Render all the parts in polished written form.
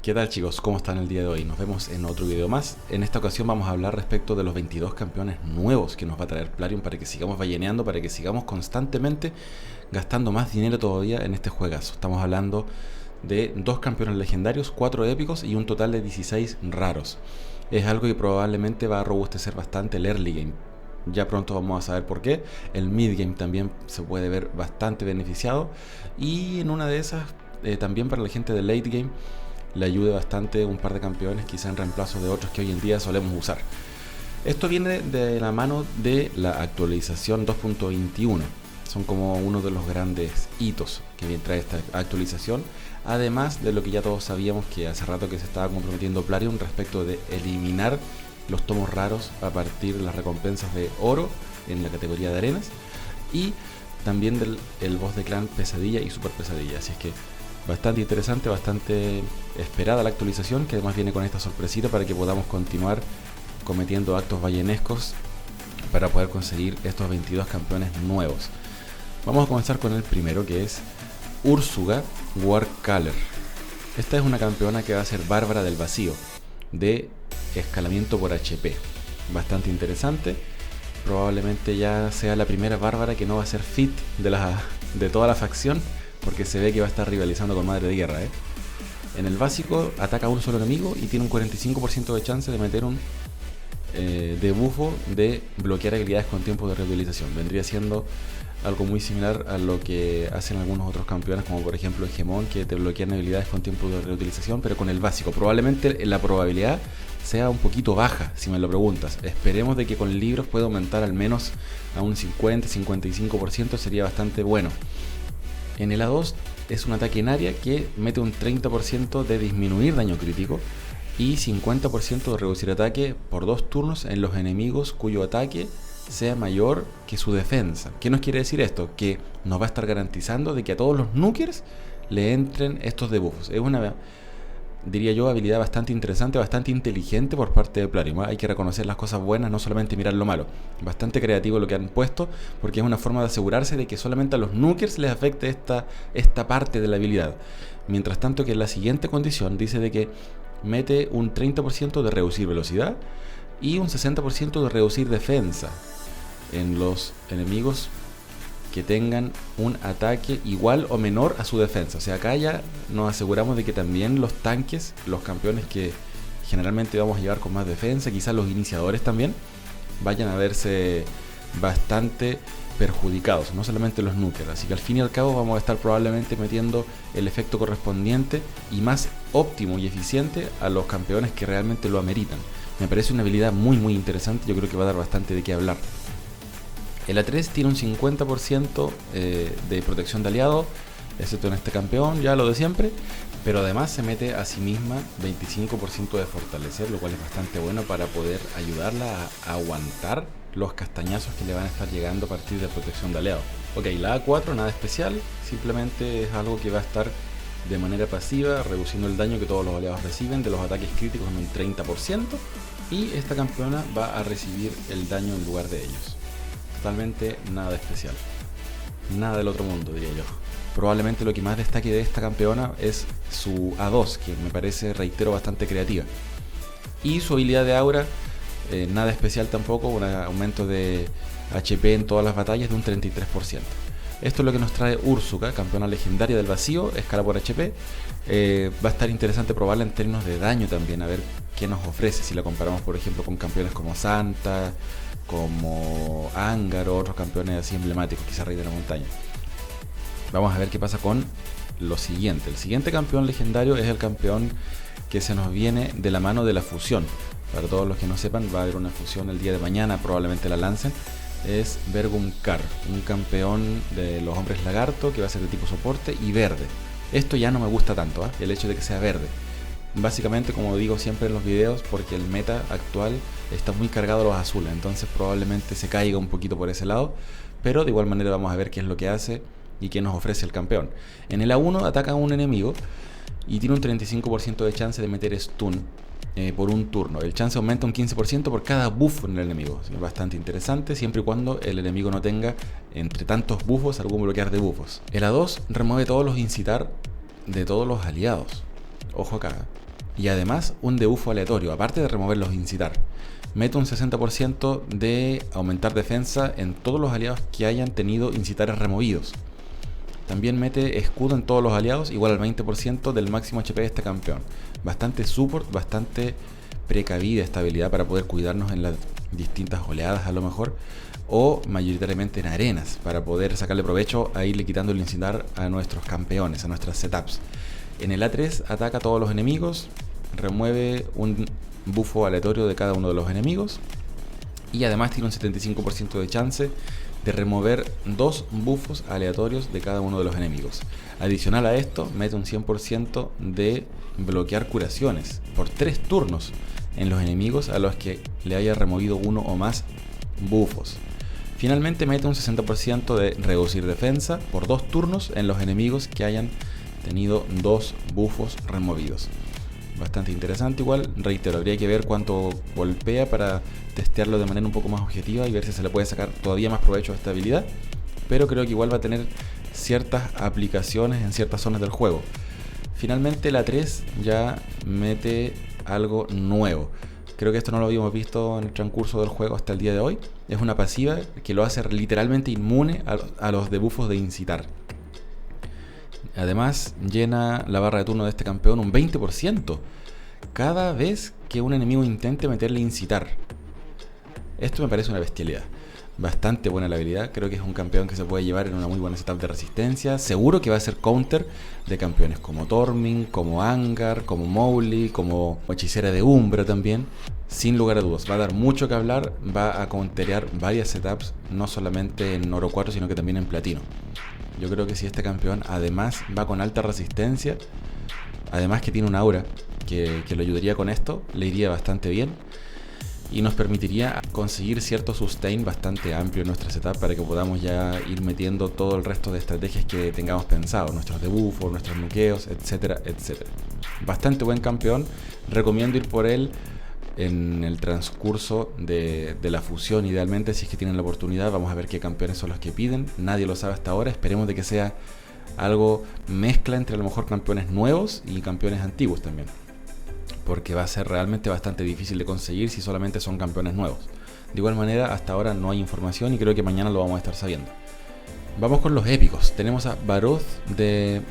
¿Qué tal, chicos? ¿Cómo están el día de hoy? Nos vemos en otro video más. En esta ocasión vamos a hablar respecto de los 22 campeones nuevos que nos va a traer Plarium para que sigamos balleneando, para que sigamos constantemente gastando más dinero todavía en este juegazo. Estamos hablando de 2 campeones legendarios, 4 épicos y un total de 16 raros. Es algo que probablemente va a robustecer bastante el early game. Ya pronto vamos a saber por qué. El mid game también se puede ver bastante beneficiado. Y en una de esas, también para la gente de late game, le ayude bastante un par de campeones, quizá en reemplazo de otros que hoy en día solemos usar. Esto viene de la mano de la actualización 2.21. Son como uno de los grandes hitos que trae esta actualización. Además de lo que ya todos sabíamos, que hace rato que se estaba comprometiendo Plarium respecto de eliminar los tomos raros a partir de las recompensas de oro en la categoría de arenas. Y también del boss de clan Pesadilla y Super Pesadilla. Así es que bastante interesante, bastante esperada la actualización, que además viene con esta sorpresita para que podamos continuar cometiendo actos ballenescos para poder conseguir estos 22 campeones nuevos. Vamos a comenzar con el primero, que es Ursuga Warcaller. Esta es una campeona que va a ser Bárbara del Vacío, de escalamiento por HP. Bastante interesante. Probablemente ya sea la primera Bárbara que no va a ser fit de toda la facción, porque se ve que va a estar rivalizando con Madre de Guerra. En el básico ataca a un solo enemigo y tiene un 45% de chance de meter un debuffo de bloquear habilidades con tiempo de reutilización. Vendría siendo algo muy similar a lo que hacen algunos otros campeones, como por ejemplo Hegemon, que te bloquean habilidades con tiempo de reutilización, pero con el básico. Probablemente la probabilidad sea un poquito baja, si me lo preguntas. Esperemos de que con libros pueda aumentar al menos a un 50-55%, sería bastante bueno. En el A2 es un ataque en área que mete un 30% de disminuir daño crítico y 50% de reducir ataque por 2 turnos en los enemigos cuyo ataque sea mayor que su defensa. ¿Qué nos quiere decir esto? Que nos va a estar garantizando de que a todos los nukers le entren estos debuffos. Es una, diría yo, habilidad bastante interesante, bastante inteligente por parte de Plarium. Hay que reconocer las cosas buenas, no solamente mirar lo malo. Bastante creativo lo que han puesto, porque es una forma de asegurarse de que solamente a los nukers les afecte esta parte de la habilidad. Mientras tanto que la siguiente condición dice de que mete un 30% de reducir velocidad y un 60% de reducir defensa en los enemigos que tengan un ataque igual o menor a su defensa. O sea, acá ya nos aseguramos de que también los tanques, los campeones que generalmente vamos a llevar con más defensa, quizás los iniciadores también, vayan a verse bastante perjudicados, no solamente los nukers. Así que al fin y al cabo vamos a estar probablemente metiendo el efecto correspondiente y más óptimo y eficiente a los campeones que realmente lo ameritan. Me parece una habilidad muy interesante, yo creo que va a dar bastante de qué hablar. El A3 tiene un 50% de protección de aliado, excepto en este campeón, ya lo de siempre, pero además se mete a sí misma 25% de fortalecer, lo cual es bastante bueno para poder ayudarla a aguantar los castañazos que le van a estar llegando a partir de protección de aliado. Ok, la A4 nada especial, simplemente es algo que va a estar de manera pasiva, reduciendo el daño que todos los aliados reciben de los ataques críticos en un 30%, y esta campeona va a recibir el daño en lugar de ellos. Totalmente nada especial, nada del otro mundo, diría yo. Probablemente lo que más destaque de esta campeona es su A2, que me parece, reitero, bastante creativa. Y su habilidad de aura, nada especial tampoco, un aumento de HP en todas las batallas de un 33%. Esto es lo que nos trae Ursuga, campeona legendaria del vacío, escala por HP. Va a estar interesante probarla en términos de daño también, a ver qué nos ofrece, si la comparamos por ejemplo con campeones como Santa, como Angar o otros campeones así emblemáticos, quizá Rey de la Montaña. Vamos a ver qué pasa con lo siguiente. El siguiente campeón legendario es el campeón que se nos viene de la mano de la fusión. Para todos los que no sepan, va a haber una fusión el día de mañana, probablemente la lancen. Es Vergumkar, un campeón de los hombres lagarto que va a ser de tipo soporte y verde. Esto ya no me gusta tanto, el hecho de que sea verde. Básicamente, como digo siempre en los videos, porque el meta actual está muy cargado a los azules, entonces probablemente se caiga un poquito por ese lado, pero de igual manera vamos a ver qué es lo que hace y qué nos ofrece el campeón. En el A1 ataca a un enemigo y tiene un 35% de chance de meter stun por un turno. El chance aumenta un 15% por cada buff en el enemigo. Es bastante interesante, siempre y cuando el enemigo no tenga, entre tantos buffos, algún bloquear de buffos. El A2 remueve todos los incitar de todos los aliados. Ojo acá. Y además un debuffo aleatorio, aparte de remover los incitar. Mete un 60% de aumentar defensa en todos los aliados que hayan tenido incitares removidos. También mete escudo en todos los aliados, igual al 20% del máximo HP de este campeón. Bastante support, bastante precavida esta habilidad para poder cuidarnos en las distintas oleadas a lo mejor, o mayoritariamente en arenas, para poder sacarle provecho a irle quitando el incitar a nuestros campeones, a nuestras setups. En el A3 ataca a todos los enemigos, remueve un buffo aleatorio de cada uno de los enemigos y además tiene un 75% de chance de remover 2 buffos aleatorios de cada uno de los enemigos. Adicional a esto, mete un 100% de bloquear curaciones por 3 turnos en los enemigos a los que le haya removido uno o más buffos. Finalmente mete un 60% de reducir defensa por 2 turnos en los enemigos que hayan tenido 2 buffos removidos. Bastante interesante igual, reitero, habría que ver cuánto golpea para testearlo de manera un poco más objetiva y ver si se le puede sacar todavía más provecho a esta habilidad, pero creo que igual va a tener ciertas aplicaciones en ciertas zonas del juego. Finalmente la 3 ya mete algo nuevo. Creo que esto no lo habíamos visto en el transcurso del juego hasta el día de hoy. Es una pasiva que lo hace literalmente inmune a los debuffos de incitar. Además, llena la barra de turno de este campeón un 20% cada vez que un enemigo intente meterle incitar. Esto me parece una bestialidad. Bastante buena la habilidad. Creo que es un campeón que se puede llevar en una muy buena setup de resistencia. Seguro que va a ser counter de campeones como Tormin, como Angar, como Mowgli, como hechicera de Umbra también. Sin lugar a dudas, va a dar mucho que hablar. Va a counterear varias setups, no solamente en oro 4, sino que también en platino. Yo creo que si este campeón además va con alta resistencia, además que tiene un aura que lo ayudaría con esto, le iría bastante bien y nos permitiría conseguir cierto sustain bastante amplio en nuestra setup para que podamos ya ir metiendo todo el resto de estrategias que tengamos pensado, nuestros debuffos, nuestros nukeos, etcétera, etcétera. Bastante buen campeón, recomiendo ir por él en el transcurso de la fusión, idealmente, si es que tienen la oportunidad. Vamos a ver qué campeones son los que piden, nadie lo sabe hasta ahora, esperemos de que sea algo mezcla entre a lo mejor campeones nuevos y campeones antiguos también, porque va a ser realmente bastante difícil de conseguir si solamente son campeones nuevos. De igual manera, hasta ahora no hay información y creo que mañana lo vamos a estar sabiendo. Vamos con los épicos. Tenemos a Baroth de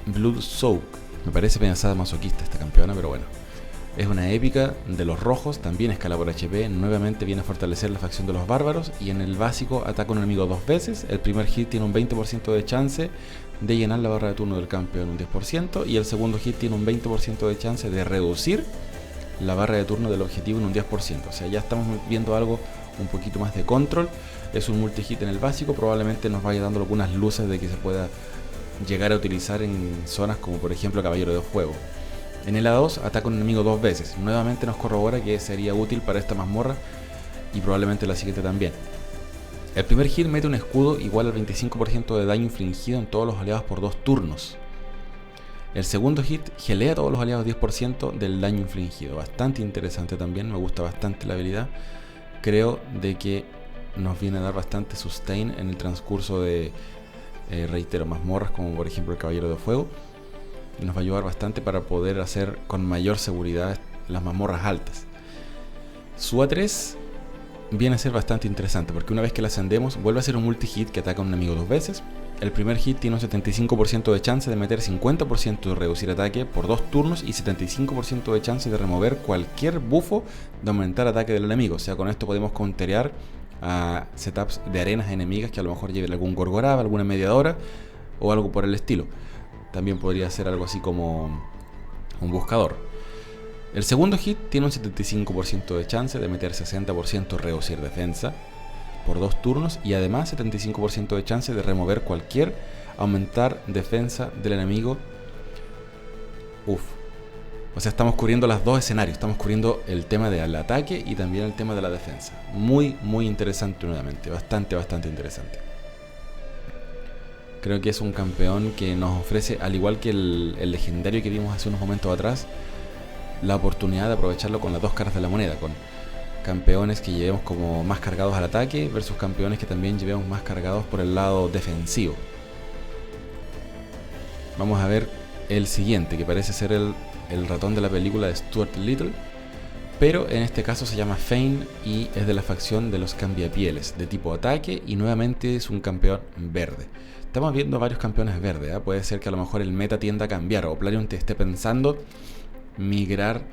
Blood Soak. Me parece pensada masoquista esta campeona, pero bueno. Es una épica de los rojos, también escala por HP, nuevamente viene a fortalecer la facción de los bárbaros y en el básico ataca a un enemigo 2 veces. El primer hit tiene un 20% de chance de llenar la barra de turno del campeón un 10% y el segundo hit tiene un 20% de chance de reducir la barra de turno del objetivo en un 10%. O sea, ya estamos viendo algo un poquito más de control. Es un multi-hit en el básico, probablemente nos vaya dando algunas luces de que se pueda llegar a utilizar en zonas como por ejemplo Caballero de Fuego. En el A2 ataca a un enemigo 2 veces, nuevamente nos corrobora que sería útil para esta mazmorra y probablemente la siguiente también. El primer hit mete un escudo igual al 25% de daño infligido en todos los aliados por 2 turnos. El segundo hit gelea a todos los aliados 10% del daño infligido, bastante interesante también, me gusta bastante la habilidad. Creo de que nos viene a dar bastante sustain en el transcurso de, reitero, mazmorras como por ejemplo el Caballero de Fuego. Y nos va a ayudar bastante para poder hacer con mayor seguridad las mazmorras altas. Su A3 viene a ser bastante interesante porque una vez que la ascendemos vuelve a ser un multi-hit que ataca a un enemigo 2 veces. El primer hit tiene un 75% de chance de meter 50% de reducir ataque por 2 turnos y 75% de chance de remover cualquier buffo de aumentar ataque del enemigo. O sea, con esto podemos counterear a setups de arenas enemigas que a lo mejor lleven algún Gorgorab, alguna mediadora o algo por el estilo. También podría ser algo así como un buscador. El segundo hit tiene un 75% de chance de meter 60% reducir defensa por 2 turnos y además 75% de chance de remover cualquier aumentar defensa del enemigo. O sea, estamos cubriendo los dos escenarios. Estamos cubriendo el tema del ataque y también el tema de la defensa. Muy, muy interesante nuevamente. Bastante, bastante interesante. Creo que es un campeón que nos ofrece, al igual que el legendario que vimos hace unos momentos atrás, la oportunidad de aprovecharlo con las dos caras de la moneda, con campeones que llevemos como más cargados al ataque versus campeones que también llevemos más cargados por el lado defensivo. Vamos a ver el siguiente, que parece ser el el ratón de la película de Stuart Little, pero en este caso se llama Fane y es de la facción de los cambiapieles, de tipo ataque, y nuevamente es un campeón verde. Estamos viendo varios campeones verdes, ¿eh? Puede ser que a lo mejor el meta tienda a cambiar, o Plarium te esté pensando migrar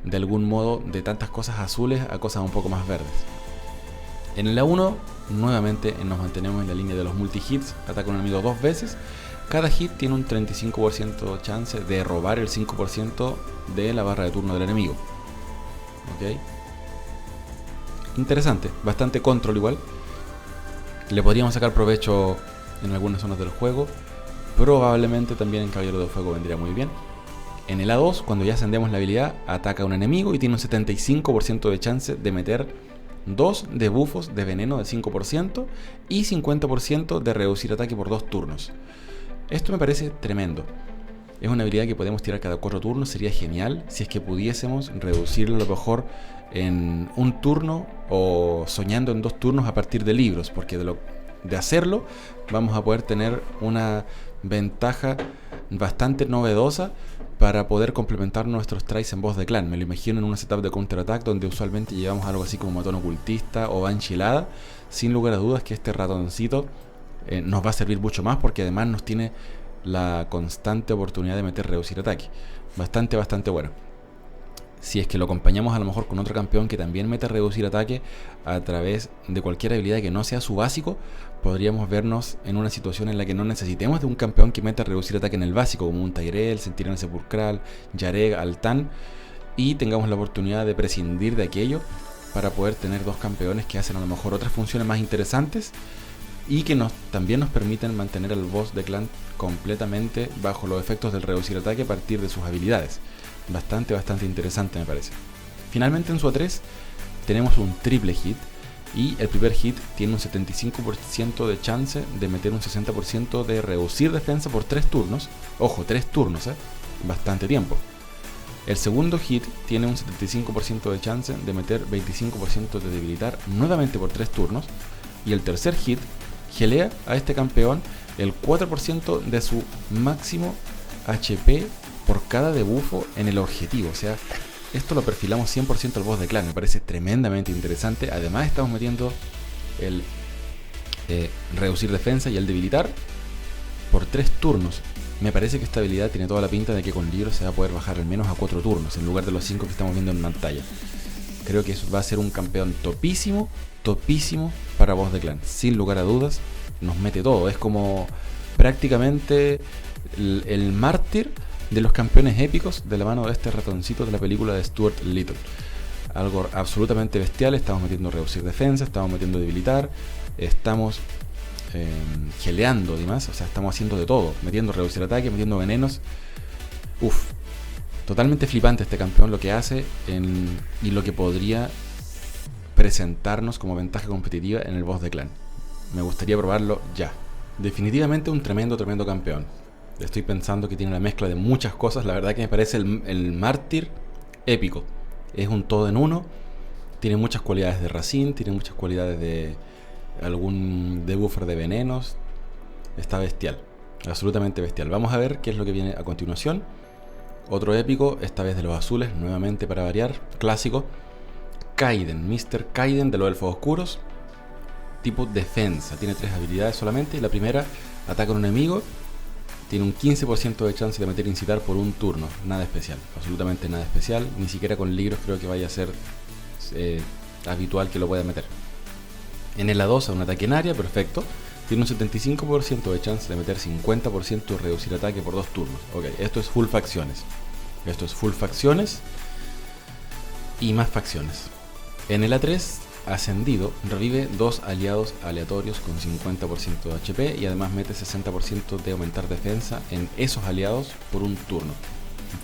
de algún modo de tantas cosas azules a cosas un poco más verdes. En la 1, nuevamente nos mantenemos en la línea de los multi-hits, ataca a un enemigo 2 veces. Cada hit tiene un 35% chance de robar el 5% de la barra de turno del enemigo. ¿Ok? Interesante, bastante control igual. Le podríamos sacar provecho en algunas zonas del juego. Probablemente también en Caballero de Fuego vendría muy bien. En el A2, cuando ya ascendemos la habilidad, ataca a un enemigo y tiene un 75% de chance de meter 2 debuffos de veneno del 5% y 50% de reducir ataque por 2 turnos. Esto me parece tremendo. Es una habilidad que podemos tirar cada 4 turnos. Sería genial si es que pudiésemos reducirlo a lo mejor en un turno o soñando en 2 turnos a partir de libros, porque de hacerlo vamos a poder tener una ventaja bastante novedosa para poder complementar nuestros tries en voz de clan. Me lo imagino en una setup de counterattack donde usualmente llevamos algo así como matón ocultista o banchilada. Sin lugar a dudas que este ratoncito nos va a servir mucho más, porque además nos tiene la constante oportunidad de meter reducir ataque. Bastante bueno. Si es que lo acompañamos a lo mejor con otro campeón que también mete reducir ataque a través de cualquier habilidad que no sea su básico, podríamos vernos en una situación en la que no necesitemos de un campeón que meta reducir ataque en el básico, como un Tyrell, Centinela Sepulcral, Yareg, Altan, y tengamos la oportunidad de prescindir de aquello para poder tener 2 campeones que hacen a lo mejor otras funciones más interesantes y que también nos permiten mantener al boss de clan completamente bajo los efectos del reducir ataque a partir de sus habilidades. Bastante interesante me parece. Finalmente en su A3 tenemos un triple hit, y el primer hit tiene un 75% de chance de meter un 60% de reducir defensa por 3 turnos. Ojo, 3 turnos, bastante tiempo. El segundo hit tiene un 75% de chance de meter 25% de debilitar nuevamente por 3 turnos. Y el tercer hit gelea a este campeón el 4% de su máximo HP por cada debuffo en el objetivo. O sea, esto lo perfilamos 100% al boss de clan. Me parece tremendamente interesante. Además estamos metiendo el reducir defensa y el debilitar por 3 turnos. Me parece que esta habilidad tiene toda la pinta de que con libros se va a poder bajar al menos a 4 turnos en lugar de los 5 que estamos viendo en pantalla. Creo que eso va a ser un campeón topísimo para boss de clan. Sin lugar a dudas, nos mete todo. Es como prácticamente el mártir de los campeones épicos de la mano de este ratoncito de la película de Stuart Little. Algo absolutamente bestial. Estamos metiendo reducir defensa, estamos metiendo debilitar, estamos geleando además, o sea, estamos haciendo de todo, metiendo reducir ataque, metiendo venenos. Totalmente flipante este campeón, lo que hace y lo que podría presentarnos como ventaja competitiva en el boss de clan. Me gustaría probarlo ya. Definitivamente un tremendo campeón. Estoy pensando que tiene una mezcla de muchas cosas. La verdad que me parece el mártir épico. Es un todo en uno. Tiene muchas cualidades de Racine, tiene muchas cualidades de algún debuffer de venenos. Está bestial, absolutamente bestial. Vamos a ver qué es lo que viene a continuación. Otro épico, esta vez de los azules, nuevamente para variar, clásico. Kaiden, Mr. Kaiden de los elfos oscuros. Tipo defensa, tiene 3 habilidades solamente. Y la primera, ataca a un enemigo. Tiene un 15% de chance de meter incitar por un turno. Nada especial, absolutamente nada especial. Ni siquiera con ligros creo que vaya a ser habitual que lo pueda meter. En el A2 a un ataque en área, perfecto. Tiene un 75% de chance de meter 50% de reducir ataque por 2 turnos. Ok, esto es full facciones. Esto es full facciones y más facciones. En el A3 ascendido, revive 2 aliados aleatorios con 50% de HP y además mete 60% de aumentar defensa en esos aliados por un turno.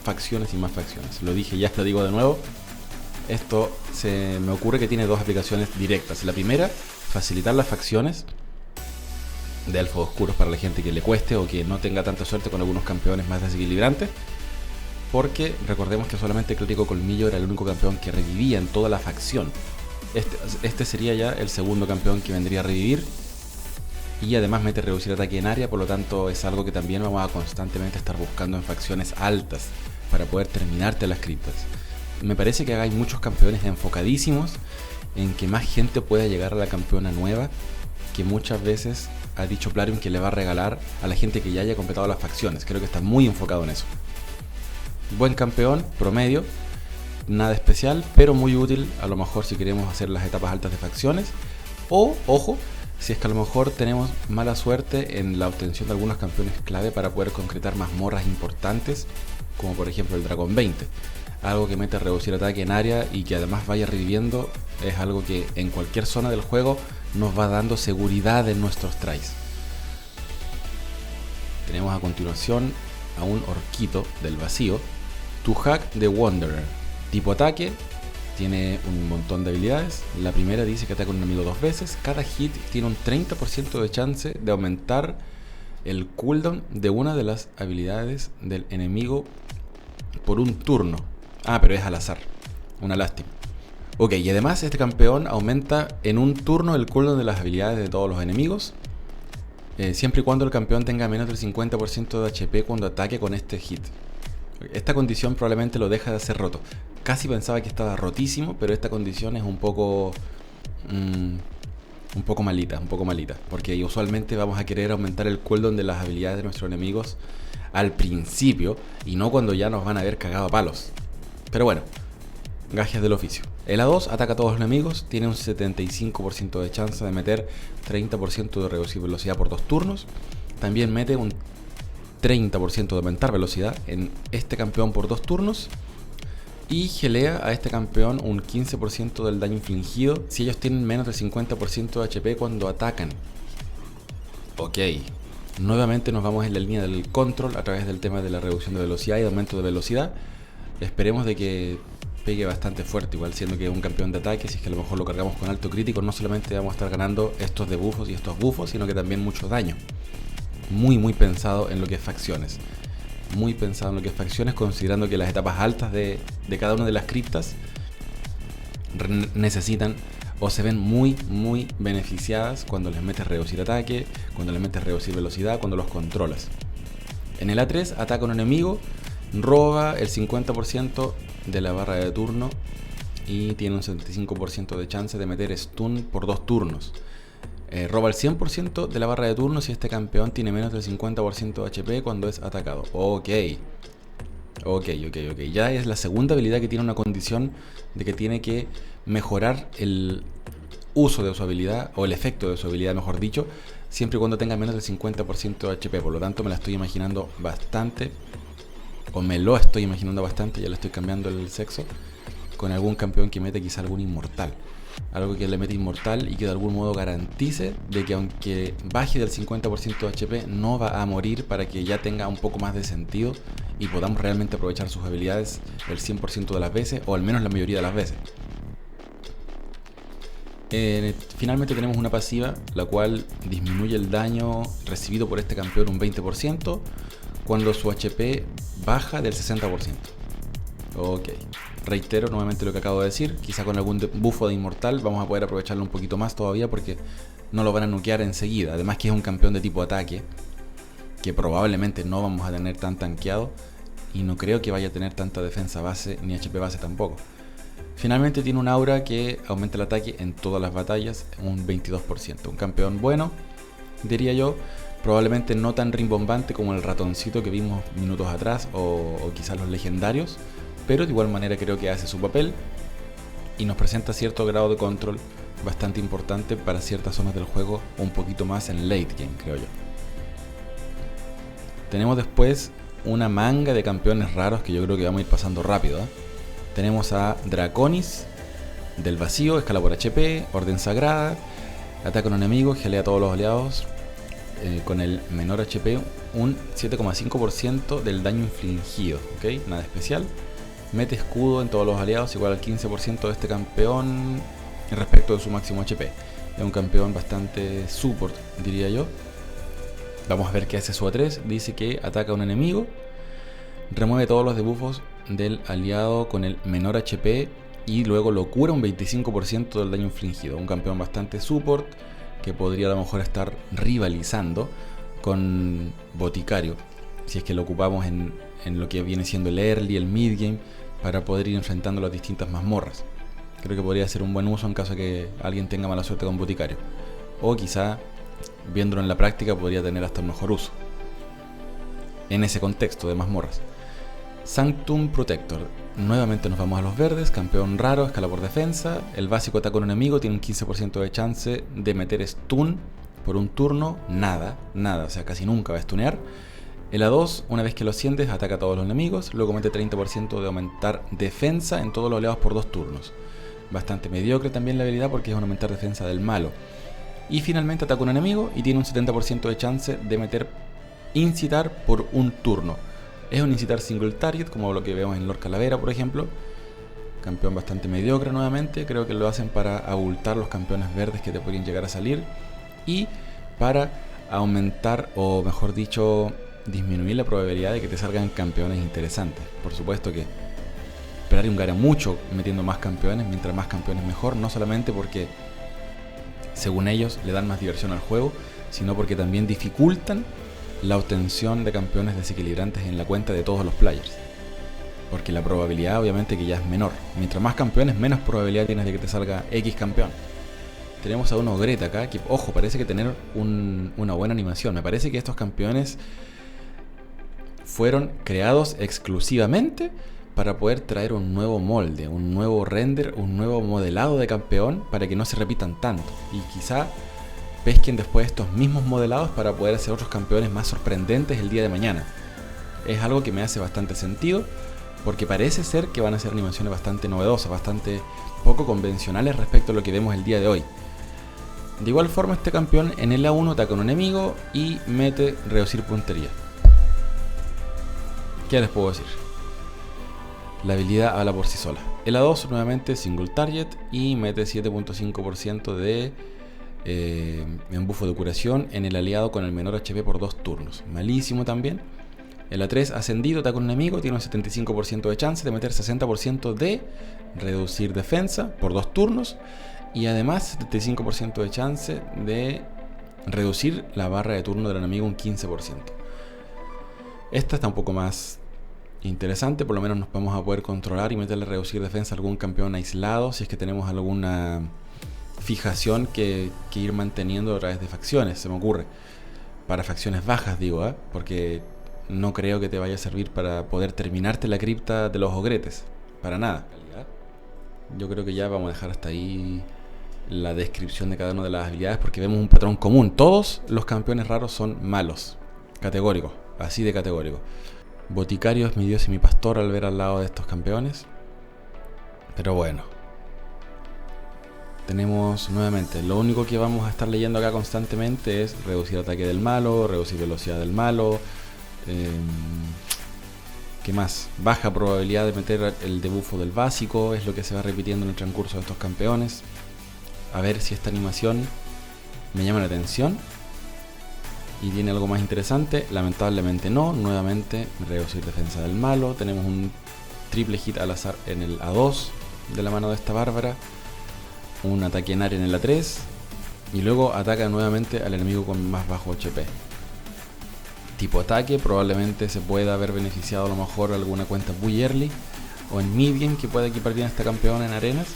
Facciones y más facciones. Lo dije ya, lo digo de nuevo. Esto se me ocurre que tiene 2 aplicaciones directas. La primera, facilitar las facciones de elfos oscuros para la gente que le cueste o que no tenga tanta suerte con algunos campeones más desequilibrantes. Porque recordemos que solamente Clérigo Colmillo era el único campeón que revivía en toda la facción. Este sería ya el segundo campeón que vendría a revivir. Y además mete reducir ataque en área, por lo tanto es algo que también vamos a constantemente estar buscando en facciones altas. para poder terminarte las criptas. Me parece que hay muchos campeones enfocadísimos en que más gente pueda llegar a la campeona nueva, que muchas veces ha dicho Plarium que le va a regalar a la gente que ya haya completado las facciones. Creo que está muy enfocado en eso. Buen campeón, promedio, nada especial, pero muy útil a lo mejor si queremos hacer las etapas altas de facciones. O, ojo, si es que a lo mejor tenemos mala suerte en la obtención de algunos campeones clave para poder concretar mazmorras importantes, como por ejemplo el Dragón 20. Algo que mete a reducir ataque en área y que además vaya reviviendo, es algo que en cualquier zona del juego nos va dando seguridad en nuestros tries. Tenemos a continuación a un orquito del vacío, Tuhak the Wanderer. Tipo ataque, tiene un montón de habilidades. La primera dice que ataca a un enemigo 2 veces. Cada hit tiene un 30% de chance de aumentar el cooldown de una de las habilidades del enemigo por un turno. Ah, pero es al azar. Una lástima. Ok, y además este campeón aumenta en un turno el cooldown de las habilidades de todos los enemigos, siempre y cuando el campeón tenga menos del 50% de HP cuando ataque con este hit. Esta condición probablemente lo deja de ser roto. Casi pensaba que estaba rotísimo, pero esta condición es un poco malita, porque usualmente vamos a querer aumentar el cooldown de las habilidades de nuestros enemigos al principio y no cuando ya nos van a haber cagado a palos. Pero bueno, gajes del oficio. El A2 ataca a todos los enemigos, tiene un 75% de chance de meter 30% de reducir velocidad por 2 turnos. También mete un 30% de aumentar velocidad en este campeón por 2 turnos. Y gelea a este campeón un 15% del daño infligido si ellos tienen menos del 50% de HP cuando atacan. Ok, nuevamente nos vamos en la línea del control a través del tema de la reducción de velocidad y de aumento de velocidad. Esperemos de que pegue bastante fuerte, igual siendo que es un campeón de ataque. Si es que a lo mejor lo cargamos con alto crítico, no solamente vamos a estar ganando estos debuffos y estos buffos, sino que también mucho daño. Muy pensado en lo que es facciones. Muy pensado en lo que es facciones, considerando que las etapas altas de cada una de las criptas necesitan o se ven muy beneficiadas cuando les metes reducir ataque, cuando les metes reducir velocidad, cuando los controlas. En el A3 ataca a un enemigo, roba el 50% de la barra de turno y tiene un 75% de chance de meter stun por 2 turnos. Roba el 100% de la barra de turno si este campeón tiene menos del 50% de HP cuando es atacado. Ok. Ya es la segunda habilidad que tiene una condición de que tiene que mejorar el uso de su habilidad, o el efecto de su habilidad, mejor dicho, siempre y cuando tenga menos del 50% de HP. Por lo tanto, me la estoy imaginando bastante, o me lo estoy imaginando bastante, ya le estoy cambiando el sexo, con algún campeón que mete quizá algún inmortal. Algo que le mete inmortal y que de algún modo garantice de que aunque baje del 50% de HP no va a morir, para que ya tenga un poco más de sentido y podamos realmente aprovechar sus habilidades el 100% de las veces, o al menos la mayoría de las veces. Finalmente tenemos una pasiva la cual disminuye el daño recibido por este campeón un 20% cuando su HP baja del 60%. Ok, reitero nuevamente lo que acabo de decir. Quizá con algún buffo de inmortal vamos a poder aprovecharlo un poquito más todavía, porque no lo van a nukear enseguida. Además que es un campeón de tipo ataque que probablemente no vamos a tener tan tanqueado, y no creo que vaya a tener tanta defensa base ni HP base tampoco. Finalmente tiene un aura que aumenta el ataque en todas las batallas un 22%. Un campeón bueno, diría yo. Probablemente no tan rimbombante como el ratoncito que vimos minutos atrás, o quizás los legendarios, pero de igual manera creo que hace su papel y nos presenta cierto grado de control bastante importante para ciertas zonas del juego, un poquito más en late game, creo yo. Tenemos después una manga de campeones raros que yo creo que vamos a ir pasando rápido, ¿eh? Tenemos a Draconis del vacío, escala por HP, orden sagrada, ataca a un enemigo, gelea a todos los aliados con el menor HP un 7,5% del daño infligido, ¿ok? Nada especial. Mete escudo en todos los aliados igual al 15% de este campeón respecto de su máximo HP. Es un campeón bastante support, diría yo. Vamos a ver qué hace su A3. Dice que ataca a un enemigo, remueve todos los debuffos del aliado con el menor HP y luego lo cura un 25% del daño infligido. Un campeón bastante support que podría a lo mejor estar rivalizando con Boticario si es que lo ocupamos en en lo que viene siendo el early, el mid game, para poder ir enfrentando las distintas mazmorras. Creo que podría ser un buen uso en caso de que alguien tenga mala suerte con Boticario. O quizá, viéndolo en la práctica, podría tener hasta un mejor uso en ese contexto de mazmorras. Sanctum Protector. Nuevamente nos vamos a los verdes. Campeón raro, escala por defensa. El básico ataca a un enemigo, tiene un 15% de chance de meter stun por un turno. Nada, o sea, casi nunca va a stunear. El A2, una vez que lo asciendes, ataca a todos los enemigos. Luego mete 30% de aumentar defensa en todos los aliados por 2 turnos. Bastante mediocre también la habilidad porque es un aumentar defensa del malo. Y finalmente ataca a un enemigo y tiene un 70% de chance de meter incitar por un turno. Es un incitar single target, como lo que vemos en Lord Calavera, por ejemplo. Campeón bastante mediocre nuevamente. Creo que lo hacen para abultar los campeones verdes que te podrían llegar a salir. Y para aumentar, o mejor dicho, disminuir la probabilidad de que te salgan campeones interesantes. Por supuesto que Plarium gana mucho metiendo más campeones, mientras más campeones mejor, no solamente porque según ellos le dan más diversión al juego, sino porque también dificultan la obtención de campeones desequilibrantes en la cuenta de todos los players, porque la probabilidad obviamente que ya es menor. Mientras más campeones, menos probabilidad tienes de que te salga X campeón. Tenemos a un Ogreta acá que, ojo, parece que tener una buena animación. Me parece que estos campeones fueron creados exclusivamente para poder traer un nuevo molde, un nuevo render, un nuevo modelado de campeón para que no se repitan tanto. Y quizá pesquen después estos mismos modelados para poder hacer otros campeones más sorprendentes el día de mañana. Es algo que me hace bastante sentido, porque parece ser que van a ser animaciones bastante novedosas, bastante poco convencionales respecto a lo que vemos el día de hoy. De igual forma, este campeón en el A1 ataca a un enemigo y mete reducir puntería. ¿Qué les puedo decir? La habilidad habla por sí sola. El A2 nuevamente single target y mete 7.5% de embufo de curación en el aliado con el menor HP por 2 turnos. Malísimo también. El A3 ascendido ataca a un enemigo, tiene un 75% de chance de meter 60% de reducir defensa por 2 turnos. Y además 75% de chance de reducir la barra de turno del enemigo un 15%. Esta está un poco más interesante, por lo menos nos vamos a poder controlar y meterle reducir defensa a algún campeón aislado si es que tenemos alguna fijación que ir manteniendo a través de facciones, se me ocurre. Para facciones bajas digo, porque no creo que te vaya a servir para poder terminarte la cripta de los ogretes, para nada. Yo creo que ya vamos a dejar hasta ahí la descripción de cada una de las habilidades porque vemos un patrón común. Todos los campeones raros son malos, categóricos, así de categóricos. Boticario es mi dios y mi pastor al ver al lado de estos campeones. Pero bueno, tenemos nuevamente, lo único que vamos a estar leyendo acá constantemente es reducir ataque del malo, reducir velocidad del malo. ¿Qué más? Baja probabilidad de meter el debuffo del básico, es lo que se va repitiendo en el transcurso de estos campeones. A ver si esta animación me llama la atención y tiene algo más interesante. Lamentablemente no. Nuevamente reducir defensa del malo. Tenemos un triple hit al azar en el A2 de la mano de esta bárbara, un ataque en área en el A3 y luego ataca nuevamente al enemigo con más bajo HP. Tipo ataque, probablemente se pueda haber beneficiado a lo mejor alguna cuenta muy early o en medium que pueda equipar bien a esta campeona en arenas,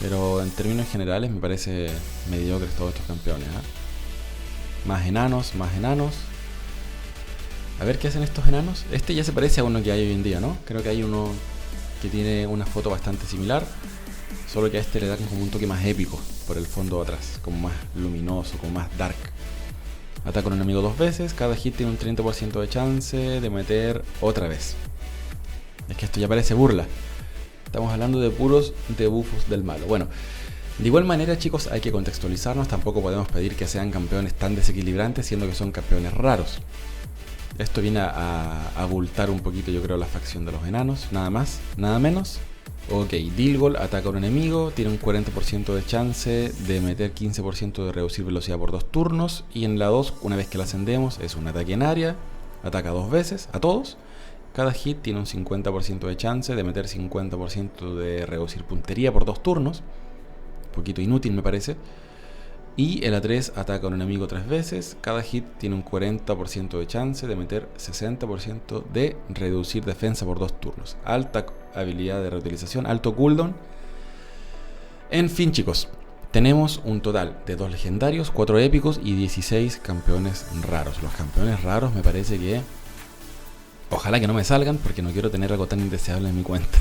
pero en términos generales me parece mediocres todos estos campeones. Más enanos. A ver qué hacen estos enanos. Este ya se parece a uno que hay hoy en día, ¿no? Creo que hay uno que tiene una foto bastante similar, solo que a este le dan como un toque más épico por el fondo de atrás, como más luminoso, como más dark. Ataca a un enemigo 2 veces, cada hit tiene un 30% de chance de meter otra vez. Es que esto ya parece burla. Estamos hablando de puros debuffos del malo. Bueno, de igual manera, chicos, hay que contextualizarnos. Tampoco podemos pedir que sean campeones tan desequilibrantes, siendo que son campeones raros. Esto viene a abultar un poquito, yo creo, la facción de los enanos. Nada más, nada menos. Ok, Dilgol ataca a un enemigo, tiene un 40% de chance de meter 15% de reducir velocidad por 2 turnos. Y en la 2, una vez que la ascendemos, es un ataque en área. Ataca 2 veces, a todos. Cada hit tiene un 50% de chance de meter 50% de reducir puntería por 2 turnos. Un poquito inútil me parece. Y el A3 ataca a un enemigo 3 veces. Cada hit tiene un 40% de chance de meter 60% de reducir defensa por 2 turnos. Alta habilidad de reutilización, alto cooldown. En fin, chicos, tenemos un total de 2 legendarios, 4 épicos y 16 campeones raros. Los campeones raros me parece que... Ojalá que no me salgan porque no quiero tener algo tan indeseable en mi cuenta.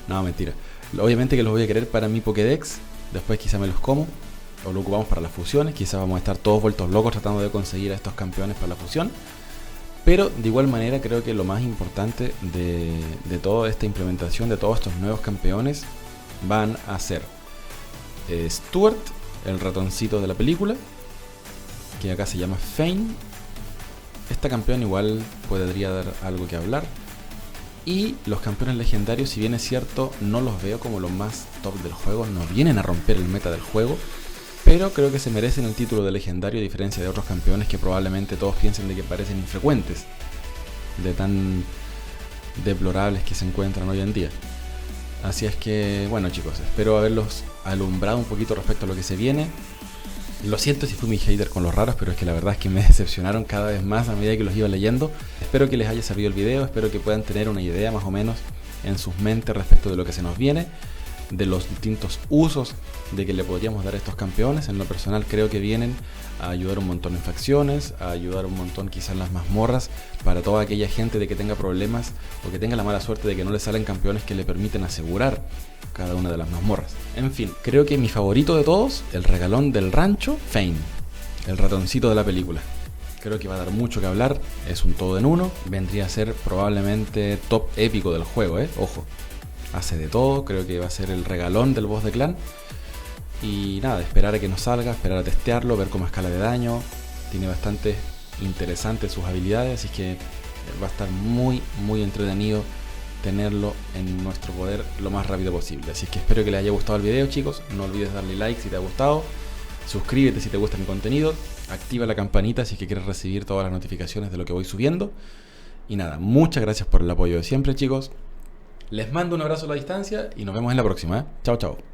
No, mentira. Obviamente que los voy a querer para mi Pokédex. Después quizá me los como o lo ocupamos para las fusiones. Quizá vamos a estar todos vueltos locos tratando de conseguir a estos campeones para la fusión. Pero de igual manera creo que lo más importante de toda esta implementación, de todos estos nuevos campeones, van a ser Stuart, el ratoncito de la película, que acá se llama Fane. Esta campeón igual podría dar algo que hablar. Y los campeones legendarios, si bien es cierto, no los veo como los más top del juego, no vienen a romper el meta del juego, pero creo que se merecen el título de legendario, a diferencia de otros campeones que probablemente todos piensen de que parecen infrecuentes, de tan deplorables que se encuentran hoy en día. Así es que, bueno chicos, espero haberlos alumbrado un poquito respecto a lo que se viene. Lo siento si fui muy hater con los raros, pero es que la verdad es que me decepcionaron cada vez más a medida que los iba leyendo. Espero que les haya servido el video, espero que puedan tener una idea más o menos en sus mentes respecto de lo que se nos viene, de los distintos usos de que le podríamos dar a estos campeones. En lo personal creo que vienen a ayudar un montón en facciones, a ayudar un montón quizás en las mazmorras, para toda aquella gente de que tenga problemas o que tenga la mala suerte de que no le salen campeones que le permiten asegurar cada una de las mazmorras. En fin, creo que mi favorito de todos, el regalón del rancho, Fane, el ratoncito de la película. Creo que va a dar mucho que hablar, es un todo en uno, vendría a ser probablemente top épico del juego, ojo. Hace de todo, creo que va a ser el regalón del boss de clan. Y nada, esperar a que nos salga, esperar a testearlo, ver cómo escala de daño. Tiene bastante interesantes sus habilidades, así que va a estar muy entretenido tenerlo en nuestro poder lo más rápido posible. Así que espero que les haya gustado el video, chicos. No olvides darle like si te ha gustado, suscríbete si te gusta mi contenido, activa la campanita si es que quieres recibir todas las notificaciones de lo que voy subiendo. Y nada, muchas gracias por el apoyo de siempre, chicos. Les mando un abrazo a la distancia y nos vemos en la próxima. Chao, chao.